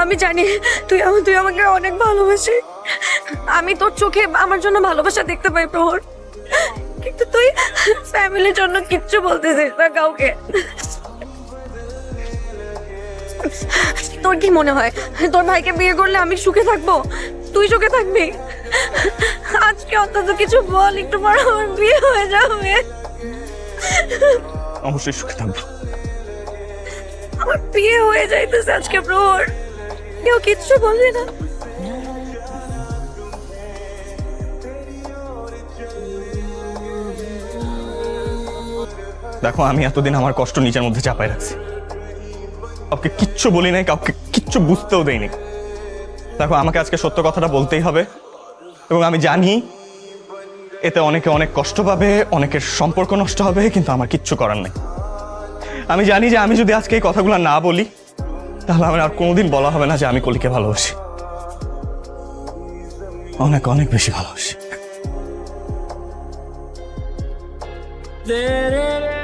আমি জানি তুই তুই আমাকে অনেক ভালোবাসিস। আমি তোর চোখে আমার জন্য ভালোবাসা দেখতে পাই প্রহর, কিন্তু তুই ফ্যামিলির জন্য কিচ্ছু বলতেছিস না কাউকে। তোর কি মনে হয় তোর ভাইকে বিয়ে করলে আমি সুখে থাকবো? তুই সুখে থাকবি? আজকে অন্তত কিছু বল, একটু পর আমার বিয়ে হয়ে যাবে। অবশ্যই সুখে থাকবো। আমার বিয়ে হয়ে যাইতেছে আজকে প্রহর, কেউ কিচ্ছু বলবি না? দেখো, আমি এতদিন আমার কষ্ট নিজের মধ্যে চাপাই রাখছি, কাউকে কিচ্ছু বলি নাই, কাউকে কিচ্ছু বুঝতেও দেয়নি। দেখো, আমাকে আজকে সত্য কথাটা বলতেই হবে, এবং আমি জানি এতে অনেকে অনেক কষ্ট পাবে, অনেকের সম্পর্ক নষ্ট হবে, কিন্তু আমার কিচ্ছু করার নেই। আমি জানি যে আমি যদি আজকে এই কথাগুলো না বলি, তাহলে আমার আর কোনোদিন বলা হবে না যে আমি কলিকে ভালোবাসি, অনেক অনেক বেশি ভালোবাসি।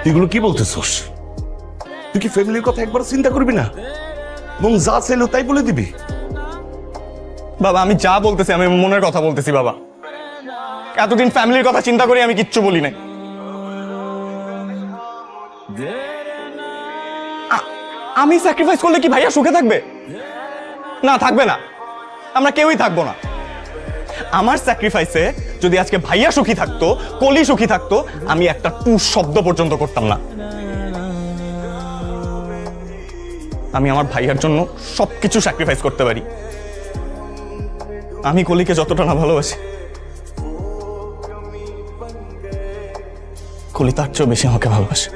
এগুলো কি বলতেছস? তুই কি ফ্যামিলির কথা একবার চিন্তা করবি না, এবং যা চাইলো তাই বলে দিবি? বাবা, আমি যা বলতেছি আমি মনের কথা বলতেছি বাবা। এতদিন ফ্যামিলির কথা চিন্তা করে আমি কিচ্ছু বলি নাই। আমি স্যাক্রিফাইস করলে কি ভাইয়া সুখে থাকবে? না, থাকবে না। আমরা কেউই থাকবো না। আমার স্যাক্রিফাইসে যদি আজকে ভাইয়া সুখী থাকতো, কলি সুখী থাকতো, আমি একটা টু শব্দ পর্যন্ত করতাম না। আমি আমার ভাইয়ার জন্য সবকিছু স্যাক্রিফাইস করতে পারি। আমি কলিকে যতটা না ভালোবাসি, কলি তার চেয়েও বেশি আমাকে ভালোবাসে।